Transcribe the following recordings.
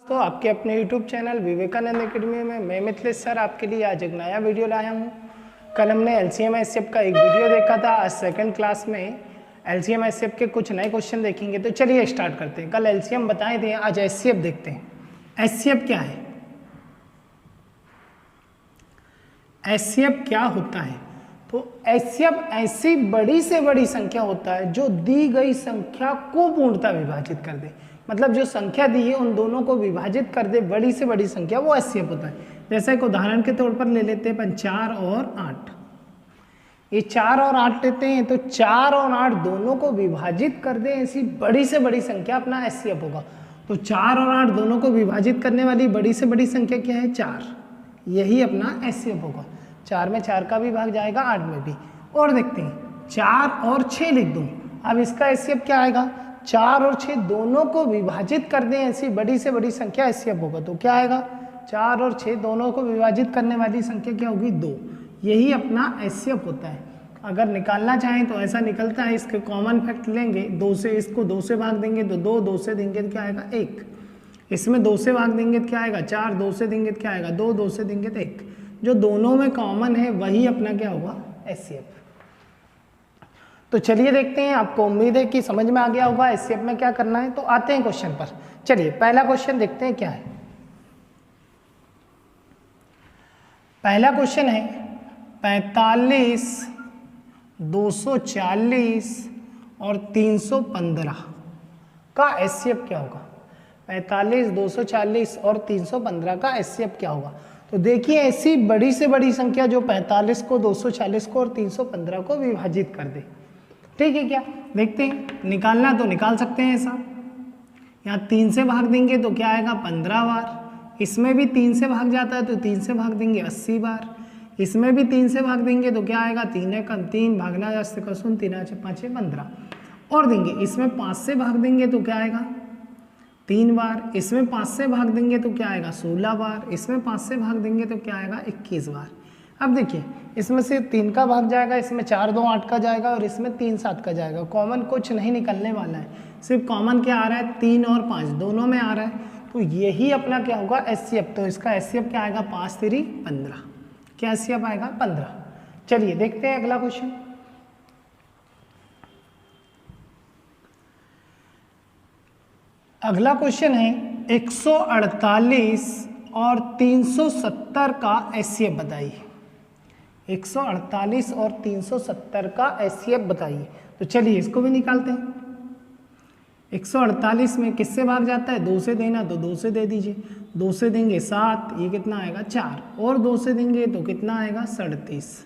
तो आपके अपने YouTube चैनल विवेकानंद एकेडमी में मैं मिथिलेश सर आपके लिए आज एक नया वीडियो लाया हूँ। कल हमने LCM HCF का एक वीडियो देखा था। आज सेकंड क्लास में LCM HCF के कुछ नए क्वेश्चन देखेंगे। तो चलिए स्टार्ट करते हैं। कल LCM बताए थे, आज HCF देखते हैं। HCF क्या है? HCF क्या होता है? तो HCF ऐसी बड़ी से बड़ी संख्या होता है जो दी गई संख्या को पूर्णतः विभाजित कर दे। मतलब जो संख्या दी है उन दोनों को विभाजित कर दे, बड़ी से बड़ी संख्या, वो HCF होता है। जैसे एक उदाहरण के तौर पर ले लेते हैं 4 और 8। ये 4 और 8 लेते हैं, तो 4 और 8 दोनों को विभाजित कर दे ऐसी बड़ी से बड़ी संख्या अपना HCF होगा। तो 4 और 8 दोनों को विभाजित करने वाली बड़ी से बड़ी संख्या क्या है? 4। यही अपना HCF होगा। 4 में 4 का भी भाग जाएगा, 8 में भी। और देखते हैं 4 और 6 लिख दूं, अब इसका HCF क्या आएगा? 4 और 6 दोनों को विभाजित कर दें ऐसी बड़ी से बड़ी संख्या HCF होगा। तो क्या आएगा? 4 और 6 दोनों को विभाजित करने वाली संख्या क्या होगी? 2। यही अपना HCF होता है। अगर निकालना चाहें तो ऐसा निकलता है, इसके कॉमन फैक्ट लेंगे, 2 से इसको 2 से भाग देंगे तो 2, 2 से देंगे तो क्या आएगा? 1। इसमें 2 से भाग देंगे तो क्या आएगा? 4, 2 से देंगे तो क्या आएगा? 2, 2 से देंगे तो 1। जो दोनों में कॉमन है वही अपना क्या होगा? HCF। तो चलिए देखते हैं, आपको उम्मीद है कि समझ में आ गया होगा HCF में क्या करना है। तो आते हैं क्वेश्चन पर। चलिए पहला क्वेश्चन देखते हैं क्या है। पहला क्वेश्चन है 45, 240 और 315 का HCF क्या होगा? 45, 240 और 315 का HCF क्या होगा? तो देखिए ऐसी बड़ी से बड़ी संख्या जो 45 को, 240 को और 315 को विभाजित कर दे। ठीक है क्या? देखते हैं, निकालना तो निकाल सकते हैं ऐसा। यहाँ 3 से भाग देंगे तो क्या आएगा? 15 बार। इसमें भी 3 से भाग जाता है तो 3 से भाग देंगे 80 बार। इसमें भी 3 से भाग देंगे तो क्या आएगा? 3 भागना जास्त कसून 3 5 15 और देंगे। इसमें 5 से भाग देंगे तो क्या आएगा? 3 बार। इसमें 5 से भाग देंगे तो क्या आएगा? 16 बार। इसमें 5 से भाग देंगे तो क्या आएगा? 21 बार। अब देखिए इसमें से 3 का भाग जाएगा, इसमें 4 2 8 का जाएगा और इसमें 3 7 का जाएगा। कॉमन कुछ नहीं निकलने वाला है, सिर्फ कॉमन क्या आ रहा है? 3 और 5 दोनों में आ रहा है। तो यही अपना क्या होगा? HCF। तो इसका HCF क्या आएगा? 5 3 15। क्या HCF आएगा? 15। चलिए देखते हैं अगला क्वेश्चन। अगला क्वेश्चन है 148 और 370 का HCF बताइए। 148 और 370 का HCF बताइए। तो चलिए इसको भी निकालते हैं। 148 में किससे भाग जाता है? 2 से देना तो 2 से दे दीजिए। 2 से देंगे 7, ये कितना आएगा? 4। और 2 से देंगे तो कितना आएगा? 37।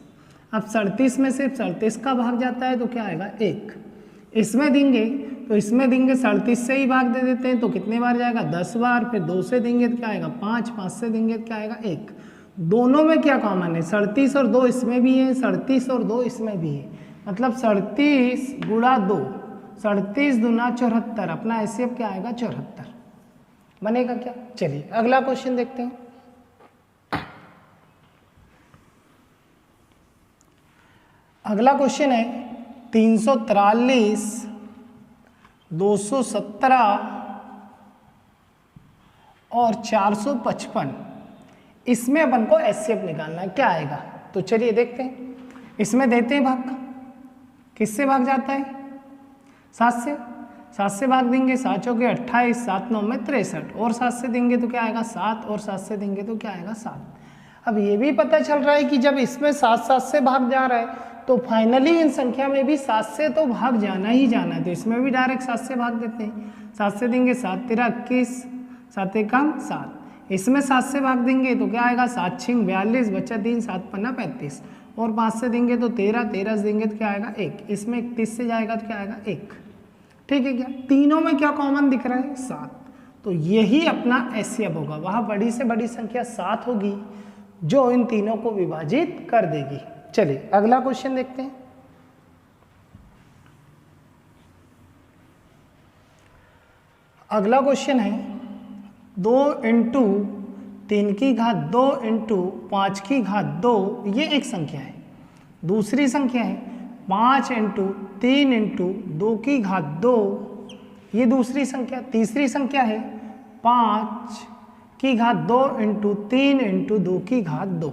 अब 37 में से 37 का भाग जाता है तो क्या आएगा? 1। इसमें देंगे तो इसमें देंगे 37 से ही भाग दे देते हैं तो कितने बार जाएगा? 10 बार। फिर 2 से देंगे तो क्या आएगा? 5। 5 से देंगे तो क्या आएगा? 1। दोनों में क्या कॉमन है? 37 और 2 इसमें भी है, 37 और 2 इसमें भी है। मतलब 37 गुणा 2, 37 दूना 74। अपना HCF क्या आएगा? 74 बनेगा क्या? चलिए अगला क्वेश्चन देखते हैं। अगला क्वेश्चन है 343, 217 और 455। इसमें अपन को HCF निकालना है, क्या आएगा? तो चलिए देखते हैं। इसमें देते हैं भाग, किससे भाग जाता है? 7 से। 7 से भाग देंगे, 7 चौके 28, 7 9 में 63 और 7 से देंगे तो क्या आएगा? 7 और 7 से देंगे तो क्या आएगा? 7। अब ये भी पता चल रहा है कि जब इसमें 7 7 से भाग जा रहा है तो फाइनली इन संख्या में भी 7 से तो भाग जाना ही जाना है। तो इसमें भी डायरेक्ट 7 से भाग देते हैं। 7 से देंगे 7 13 21, 7 एकम 7। इसमें 7 से भाग देंगे तो क्या आएगा? 7 6 42, बच्चा 3, 7 5 35 और 5 से देंगे तो 13, 13 से देंगे तो क्या आएगा? 1। इसमें 31 से जाएगा तो क्या आएगा? 1। ठीक है क्या? तीनों में क्या कॉमन दिख रहा है? 7। तो यही अपना HCF होगा। वहाँ बड़ी से बड़ी संख्या 7 होगी जो इन तीनों को विभाजित कर देगी। चलिए अगला क्वेश्चन देखते हैं। अगला क्वेश्चन है 2 × 3 की घात 2 × 5 की घात 2, ये एक संख्या है। दूसरी संख्या है 5 × 3 × 2 की घात 2, ये दूसरी संख्या। तीसरी संख्या है 5 की घात 2 इंटू 3 इंटू 2 की घात 2।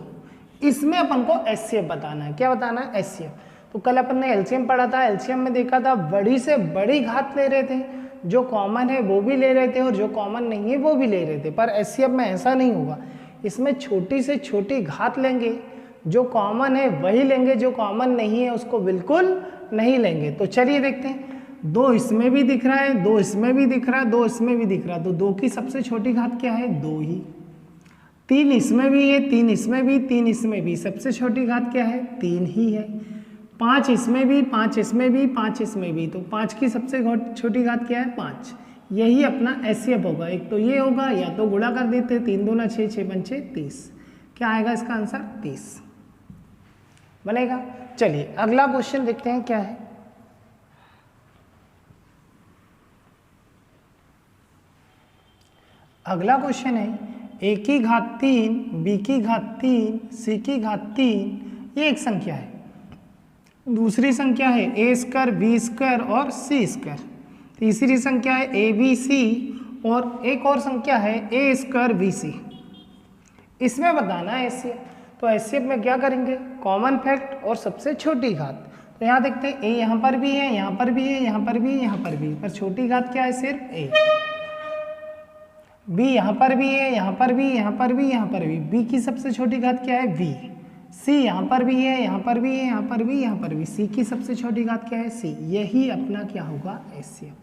इसमें अपन को एचसीएफ बताना है। क्या बताना है? एचसीएफ। तो कल अपन ने एलसीएम पढ़ा था, एलसीएम में देखा था बड़ी से बड़ी घात ले रहे थे, जो कॉमन है वो भी ले रहे थे और जो कॉमन नहीं है वो भी ले रहे थे। पर एचसीएफ में ऐसा नहीं होगा, इसमें छोटी से छोटी घात लेंगे, जो कॉमन है वही लेंगे, जो कॉमन नहीं है उसको बिल्कुल नहीं लेंगे। तो चलिए देखते हैं, 2 इसमें भी दिख रहा है, 2 इसमें भी दिख रहा है, 2 इसमें भी दिख रहा है, तो 2 की सबसे छोटी घात क्या है? 2 ही। 3 इसमें भी है, 3 इसमें भी, 3 इसमें भी, सबसे छोटी घात क्या है? 3 ही है। 5 इसमें भी, 5 इसमें भी, 5 इसमें भी, तो 5 की सबसे छोटी घात क्या है? 5। यही अपना एचसीएफ होगा। एक तो ये होगा, या तो गुणा कर देते, 3 दूना 6, 6 पंचे 30। क्या आएगा इसका आंसर? 30 बनेगा। चलिए अगला क्वेश्चन देखते हैं क्या है। अगला क्वेश्चन है a की घात 3, b की घात 3, c की घात 3, ये एक संख्या है। दूसरी संख्या है a स्क्वायर, b स्क्वायर और c स्क्वायर। तीसरी संख्या है a b c और एक और संख्या है a स्क्वायर b c। इसमें बताना है एचसीएफ। तो एचसीएफ में क्या करेंगे? कॉमन फैक्ट और सबसे छोटी घात। तो यहाँ देखते हैं a यहाँ पर भी है, यहाँ पर भी है, यहाँ पर भी है, यहाँ पर भी, पर छोटी घात क्या है? सिर्फ a। b यहाँ पर भी है, यहाँ पर भी, यहाँ पर भी, यहाँ पर भी, b की सबसे छोटी घात क्या है? v। c यहाँ पर भी है, यहाँ पर भी है, यहाँ पर भी, यहाँ पर भी, c की सबसे छोटी घात क्या है? c। यही अपना क्या होगा? एचसीएफ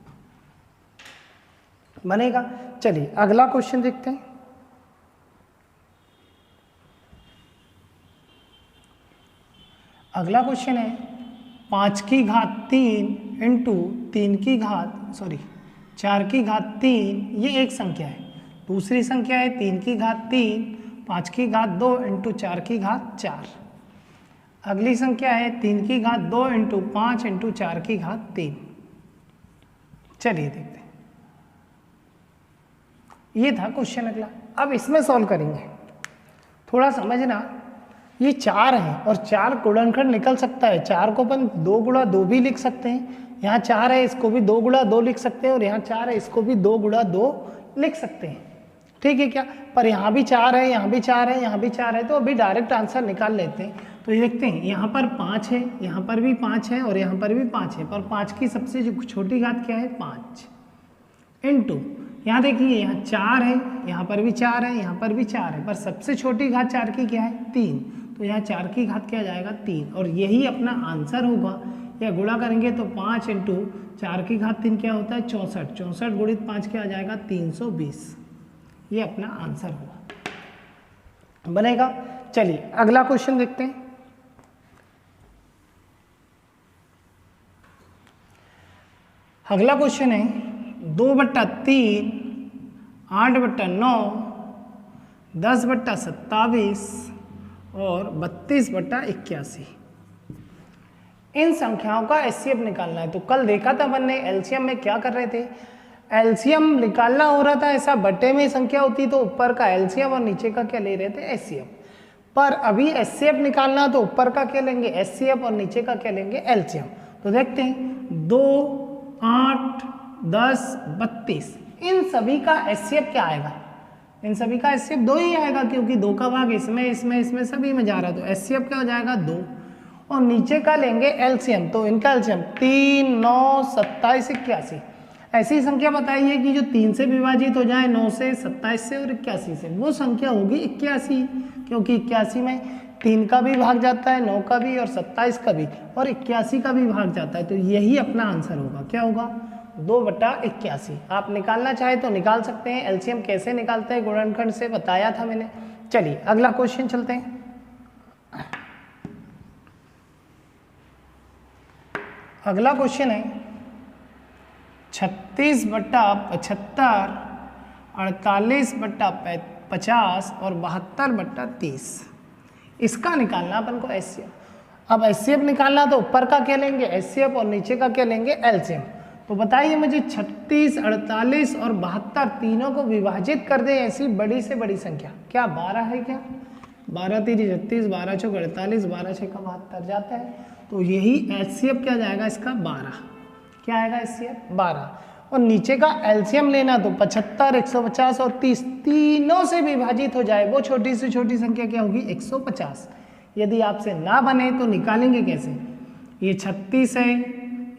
बनेगा। चलिए अगला क्वेश्चन देखते हैं। अगला क्वेश्चन है 5 की घात 3 इंटू 3 की घात 4 की घात 3, ये एक संख्या है। दूसरी संख्या है 3 की घात 3, 5 की घात 2 इंटू 4 की घात 4। अगली संख्या है 3 की घात 2 इंटू 5 इंटू 4 की घात 3। चलिए देखते हैं, ये था क्वेश्चन अगला। अब इसमें सॉल्व करेंगे। थोड़ा समझना, ये 4 है और 4 गुणनखंड निकल सकता है। 4 को अपन 2 गुणा 2 भी लिख सकते हैं। यहाँ 4 है, इसको भी 2 गुणा 2 लिख सकते हैं, और यहाँ 4 है, इसको भी 2 गुणा 2 लिख सकते हैं। ठीक है क्या? पर यहाँ भी 4 है, यहाँ भी 4 है, यहाँ भी 4 है, तो अभी डायरेक्ट आंसर निकाल लेते हैं। तो ये देखते हैं, यहाँ पर 5 है, यहाँ पर भी 5 है और यहाँ पर भी 5 है, पर 5 की सबसे जो छोटी घात क्या है? 5 इंटू, यहाँ देखिए यहाँ 4 है, यहाँ पर भी 4 है, यहाँ पर भी 4 है, पर सबसे छोटी घात 4 की क्या है? 3। तो यहाँ 4 की घात क्या जाएगा? 3, और यही अपना आंसर होगा। या गुणा करेंगे तो 5 इंटू 4 की घात 3 क्या होता है? 64। 64 गुणित 5 क्या आ जाएगा? 320। ये अपना आंसर होगा, बनेगा। चलिए अगला क्वेश्चन देखते हैं। अगला क्वेश्चन है 2/3, 8/9, 10/27 और 32/81। इन संख्याओं का एचसीएफ निकालना है। तो कल देखा था अपन ने एलसीएम में क्या कर रहे थे? एलसीएम निकालना हो रहा था, ऐसा बटे में संख्या होती तो ऊपर का एलसीएम और नीचे का क्या ले रहे थे? एचसीएफ। पर अभी एचसीएफ निकालना तो ऊपर का क्या लेंगे? एचसीएफ, और नीचे का क्या लेंगे? एलसीएम। तो देखते हैं, 2, 8, 10, 32, इन सभी का एचसीएफ क्या आएगा? इन सभी का एचसीएफ 2 ही आएगा, क्योंकि 2 का भाग इसमें सभी में जा रहा है, तो एचसीएफ क्या हो जाएगा? 2। और नीचे का लेंगे एलसीएम, तो इनका एलसीएम 3, 9, 27, 81। ऐसी संख्या बताइए कि जो 3 से विभाजित हो जाए, 9 से, 27 से और 81 से, वो संख्या होगी 81, क्योंकि 81 में 3 का भी भाग जाता है, 9 का भी और 27 का भी, और 81 का भी भाग जाता है। तो यही अपना आंसर होगा। क्या होगा? 2/81। आप निकालना चाहे तो निकाल सकते हैं। एलसीएम कैसे निकालते हैं गुणनखंड से बताया था मैंने। चलिए अगला क्वेश्चन चलते हैं। अगला क्वेश्चन है 36/75, 48/50 और 72/30। इसका निकालना अपन को एचसीएफ। अब एचसीएफ निकालना तो ऊपर का क्या लेंगे? एचसीएफ, और नीचे का क्या लेंगे? एलसीएम। तो बताइए मुझे 36, 48 और 72 तीनों को विभाजित कर दे ऐसी बड़ी से बड़ी संख्या। क्या 12 है? क्या 12 3 36, 12 6 48, 12 6 72 जाता है। तो यही एचसीएफ क्या जाएगा इसका? 12। क्या आएगा एचसीएफ? 12। और नीचे का एलसीएम लेना तो 75, 150 और 30 तीनों से विभाजित हो जाए वो छोटी से छोटी संख्या क्या होगी 150। यदि आपसे ना बने तो निकालेंगे कैसे, ये 36 है,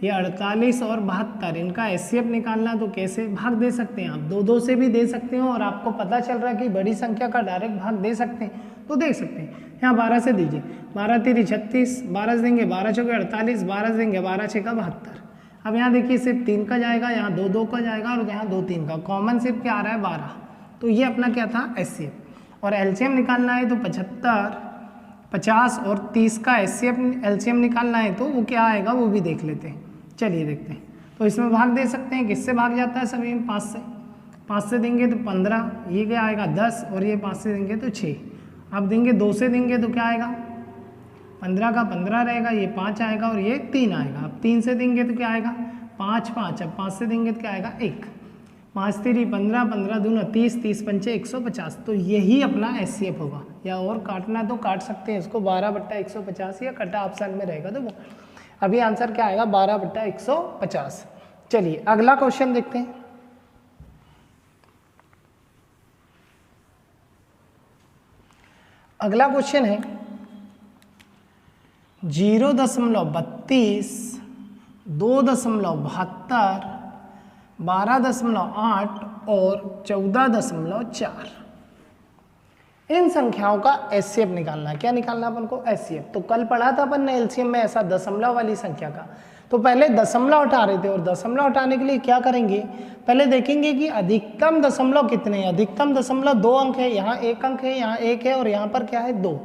ये 48 और 72, इनका एचसीएफ निकालना तो कैसे भाग दे सकते हैं आप, दो दो से भी दे सकते हो और आपको पता चल रहा है कि बड़ी संख्या का डायरेक्ट भाग दे सकते हैं तो दे सकते हैं। यहाँ 12 से दीजिए, 12 3 36, 12 से देंगे 12 चौके 48, 12 से देंगे 12 6 72। अब यहाँ देखिए सिर्फ 3 का जाएगा, यहाँ 2 2 का जाएगा और यहाँ 2 3 का, कॉमन सिर्फ क्या आ रहा है 12। तो ये अपना क्या था एचसीएफ। और एलसीएम निकालना है तो 75, 50 और 30 का एलसीएम निकालना है तो वो क्या आएगा वो भी देख लेते हैं। चलिए देखते हैं। तो इसमें भाग दे सकते हैं, किससे भाग जाता है सभी में 5 से, 5 से देंगे तो 15, ये क्या आएगा 10 और ये 5 से देंगे तो 6। अब देंगे 2 से देंगे तो क्या आएगा 15 का 15 रहेगा, ये 5 आएगा और ये 3 आएगा। अब 3 से देंगे तो क्या आएगा 5 5, अब 5 से देंगे तो क्या आएगा 1, 5 3 15, 15 दूना 30, 30 पंचे 150। तो यही अपना एचसीएफ होगा। या और काटना तो काट सकते हैं इसको 12/150 या कटा ऑप्शन में रहेगा तो वो। अभी आंसर क्या आएगा 12/150। चलिए अगला क्वेश्चन देखते हैं। अगला क्वेश्चन है 0.32, 2.72, 12.8 और 14.4। इन संख्याओं का एचसीएफ निकालना है। क्या निकालना अपन को एचसीएफ। तो कल पढ़ा था अपन ने एलसीएम में ऐसा दशमलव वाली संख्या का। तो पहले दशमलव हटा रहे थे और दशमलव हटाने के लिए क्या करेंगे, पहले देखेंगे कि अधिकतम दशमलव कितने हैं। अधिकतम दशमलव 2 अंक है, यहाँ 1 अंक है, यहाँ 1 है और यहाँ पर क्या है 2।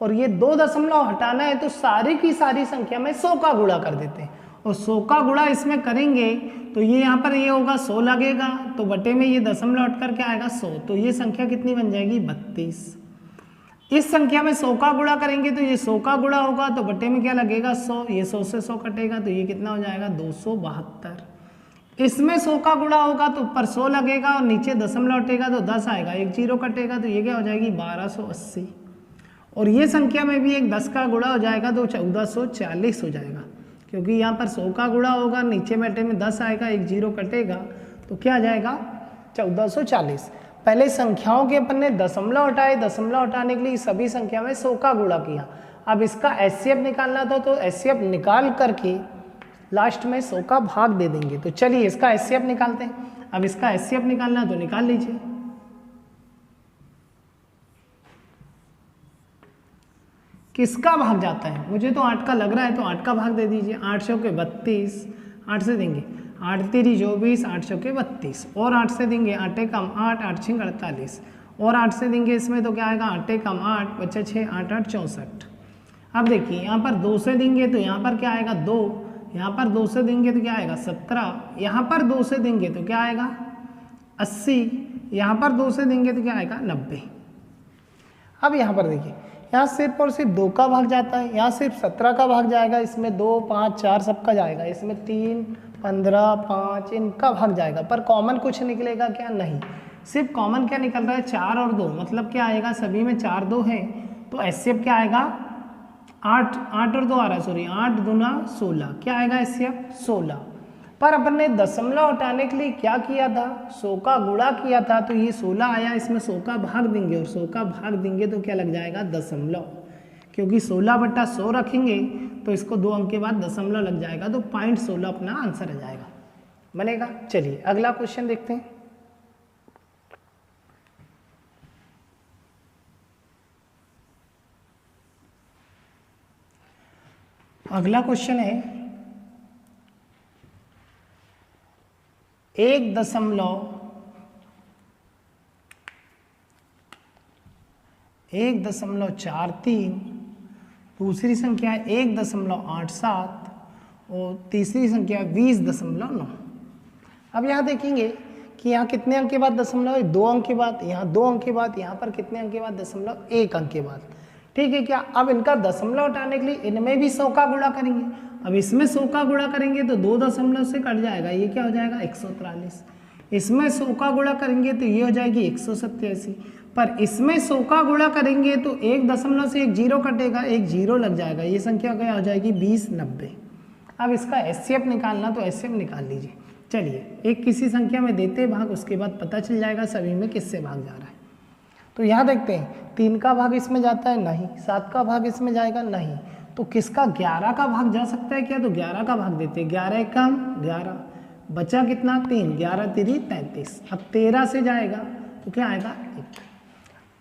और ये 2 दशमलव हटाना है तो सारी की सारी संख्या में 100 का गुणा कर देते हैं। और 100 का गुणा इसमें करेंगे तो ये यहाँ पर ये होगा 100 लगेगा, तो बटे में ये दशमलव हट कर क्या आएगा 100। तो ये संख्या कितनी बन जाएगी 32। इस संख्या में 100 का गुणा करेंगे तो ये 100 का गुणा होगा, तो बटे में क्या लगेगा 100, ये 100 से 100 कटेगा तो ये कितना हो जाएगा 272। इसमें 100 का गुणा होगा तो ऊपर 100 लगेगा और नीचे दशमलव हटेगा तो 10 आएगा, एक जीरो कटेगा तो ये क्या हो जाएगी 1280। और ये संख्या में भी एक 10 का गुणा हो जाएगा तो 1440 हो जाएगा, क्योंकि यहाँ पर 100 का गुणा होगा, नीचे बटे में 10 आएगा, एक जीरो कटेगा तो क्या आ जाएगा 1440। पहले संख्याओं के अपन ने दशमलव हटाए, दशमलव हटाने के लिए सभी संख्या में 100 का गुणा किया। अब इसका एचसीएफ निकालना था तो एचसीएफ निकाल करके लास्ट में 100 का भाग दे देंगे। तो चलिए इसका एचसीएफ निकालते हैं। अब इसका एचसीएफ निकालना है तो निकाल लीजिए। किसका भाग जाता है, मुझे तो 8 का लग रहा है तो 8 का भाग दे दीजिए। 8 चौके 32, 8 से देंगे 8 3 24, 8 चौके 32 और 8 से देंगे 8 कम 8, 8 6 48 और 8 से देंगे इसमें तो क्या आएगा 8 कम 8, बच्चा 6, 8 8 64। अब देखिए यहाँ पर 2 से देंगे तो यहाँ पर क्या आएगा 2, यहाँ पर 2 से देंगे तो क्या आएगा 17, यहाँ पर 2 से देंगे तो क्या आएगा 80, यहाँ पर 2 से देंगे तो क्या आएगा 90। अब यहाँ पर देखिए यहाँ सिर्फ और सिर्फ 2 का भाग जाता है, यहाँ सिर्फ 17 का भाग जाएगा, इसमें 2 5 4 सबका जाएगा, इसमें 3 15 5 इनका भाग जाएगा। पर कॉमन कुछ निकलेगा क्या, नहीं। सिर्फ कॉमन क्या निकल रहा है 4 और 2, मतलब क्या आएगा सभी में 4 2 है तो एचसीएफ क्या आएगा 8 8 और 2 आ रहा है, सॉरी 8 दूना 16, क्या आएगा एचसीएफ 16। पर अपन ने दशमलव हटाने के लिए क्या किया था 100 का गुणा किया था, तो ये 16 आया, इसमें 100 का भाग देंगे और 100 का भाग देंगे तो क्या लग जाएगा दशमलव, क्योंकि 16/100 रखेंगे तो इसको 2 अंक के बाद दशमलव लग जाएगा तो 0.16 अपना आंसर आ जाएगा, बनेगा। चलिए अगला क्वेश्चन देखते हैं। अगला क्वेश्चन है 1.43, दूसरी संख्या है 1.87 और तीसरी संख्या 20.9। अब यहाँ देखेंगे कि यहाँ कितने अंक के बाद दशमलव है 2 अंक के बाद, यहाँ 2 अंक के बाद, यहाँ पर कितने अंक के बाद दशमलव 1 अंक के बाद, ठीक है क्या। अब इनका दशमलव हटाने के लिए इनमें भी 100 का गुणा करेंगे। अब इसमें 100 का गुणा करेंगे तो 2 दशमलव से कट जाएगा, ये क्या हो जाएगा 143। इसमें 100 का गुणा करेंगे तो ये हो जाएगी 187, पर इसमें 100 का गुणा करेंगे तो 1 दशमलव से 1 जीरो कटेगा, 1 जीरो लग जाएगा, ये संख्या क्या हो जाएगी 2090। अब इसका एचसीएफ निकालना तो एचसीएफ निकाल लीजिए। चलिए एक किसी संख्या में देते भाग, उसके बाद पता चल जाएगा सभी में किससे भाग जा रहा है। तो यहाँ देखते हैं 3 का भाग इसमें जाता है, नहीं। 7 का भाग इसमें जाएगा, नहीं। तो किसका 11 का भाग जा सकता है क्या? तो 11 का भाग देते हैं। 11 एक कम 11, बचा कितना 3, 11 3 33। अब 13 से जाएगा तो क्या आएगा 1।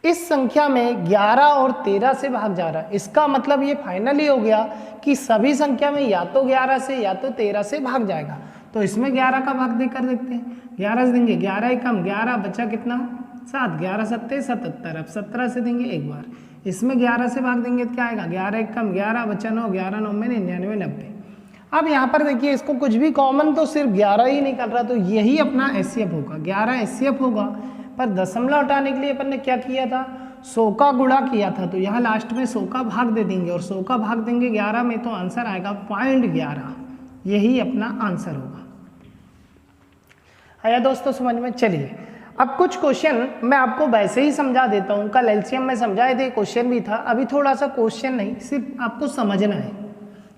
इस संख्या में 11 और 13 से भाग जा रहा है, इसका मतलब ये फाइनली हो गया कि सभी संख्या में या तो 11 से या तो 13 से भाग जाएगा। तो इसमें 11 का भाग देकर देखते हैं। 11 से देंगे, 11 एक कम 11, बचा कितना 7, 11 7 77। अब 17 से देंगे एक बार, इसमें 11 से भाग देंगे तो क्या आएगा 11 एक कम 11, बचा 9, 11 9 में 99 90। अब यहाँ पर देखिए इसको कुछ भी कॉमन तो सिर्फ 11 ही निकल रहा, तो यही अपना एचसीएफ होगा, 11 एचसीएफ होगा। पर दशमलव हटाने के लिए अपन ने क्या किया था, 100 का गुणा किया था, तो यहाँ लास्ट में 100 का भाग दे देंगे और 100 का भाग देंगे 11 में, तो आंसर आएगा 0.11। यही अपना आंसर होगा। आया दोस्तों समझ में? चलिए अब कुछ क्वेश्चन मैं आपको वैसे ही समझा देता हूँ। कल एलसीएम में समझाए थे, क्वेश्चन भी था। अभी थोड़ा सा क्वेश्चन नहीं, सिर्फ आपको समझना है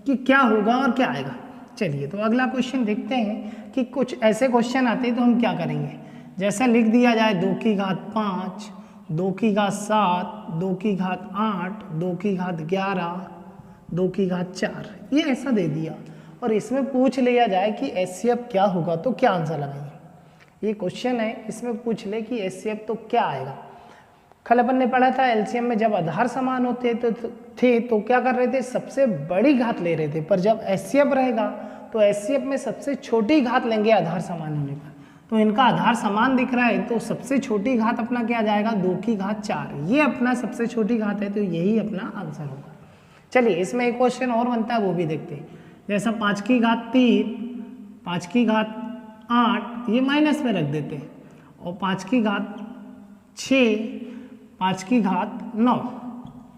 कि क्या होगा और क्या आएगा। चलिए तो अगला क्वेश्चन देखते हैं कि कुछ ऐसे क्वेश्चन आते हैं तो हम क्या करेंगे। जैसा लिख दिया जाए 2 की घात 5, 2 की घात 7, 2 की घात 8, 2 की घात 11, 2 की घात 4, ये ऐसा दे दिया और इसमें पूछ लिया जाए कि एचसीएफ क्या होगा, तो क्या आंसर लगाएंगे। ये क्वेश्चन है, इसमें पूछ ले कि एचसीएफ तो क्या आएगा। कल अपन ने पढ़ा था एलसीएम में जब आधार समान होते तो क्या कर रहे थे, सबसे बड़ी घात ले रहे थे। पर जब एचसीएफ रहेगा तो एचसीएफ में सबसे छोटी घात लेंगे आधार समान होने पर। तो इनका आधार समान दिख रहा है तो सबसे छोटी घात अपना क्या जाएगा 2 की घात 4, ये अपना सबसे छोटी घात है, तो यही अपना आंसर होगा। चलिए इसमें एक क्वेश्चन और बनता है, वो भी देखते हैं। जैसा 5 की घात 3, 5 की घात 8, ये माइनस में रख देते हैं, और 5 की घात 6, 5 की घात 9,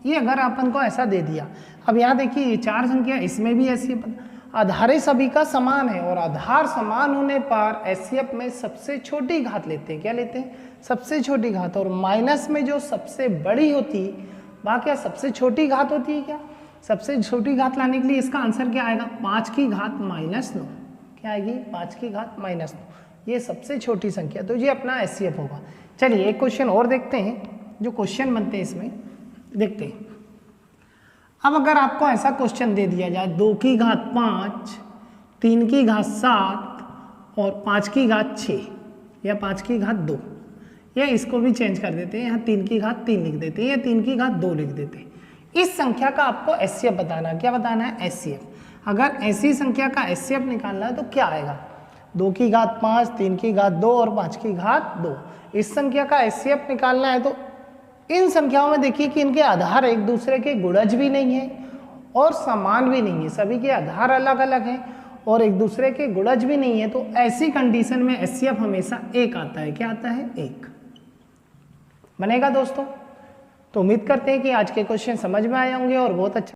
ये अगर अपन को ऐसा दे दिया। अब यहाँ देखिए ये 4 संख्या, इसमें भी ऐसी आधार सभी का समान है, और आधार समान होने पर एचसीएफ में सबसे छोटी घात लेते हैं। क्या लेते हैं? सबसे छोटी घात। और माइनस में जो सबसे बड़ी होती है वहाँ क्या सबसे छोटी घात होती है क्या? सबसे छोटी घात लाने के लिए इसका आंसर क्या आएगा 5 की घात -9। क्या आएगी 5 की घात -9, ये सबसे छोटी संख्या, तो ये अपना एचसीएफ होगा। चलिए एक क्वेश्चन और देखते हैं, जो क्वेश्चन बनते हैं इसमें देखते हैं। अब अगर आपको ऐसा क्वेश्चन दे दिया जाए 2 की घात 5, 3 की घात 7 और 5 की घात 6 या 5 की घात 2, या इसको भी चेंज कर देते हैं, यहाँ 3 की घात 3 लिख देते हैं या 3 की घात 2 लिख देते हैं। इस संख्या का आपको एचसीएफ बताना है। क्या बताना है? एचसीएफ। अगर ऐसी संख्या का एचसीएफ निकालना है तो क्या आएगा 2 की घात 5, 3 की घात 2 और 5 की घात 2। इस संख्या का एचसीएफ निकालना है तो इन संख्याओं में देखिए कि इनके आधार एक दूसरे के गुणज भी नहीं है और समान भी नहीं है, सभी के आधार अलग अलग हैं और एक दूसरे के गुणज भी नहीं है। तो ऐसी कंडीशन में एचसीएफ हमेशा 1 आता है। क्या आता है? 1 बनेगा दोस्तों। तो उम्मीद करते हैं कि आज के क्वेश्चन समझ में आए होंगे और बहुत अच्छा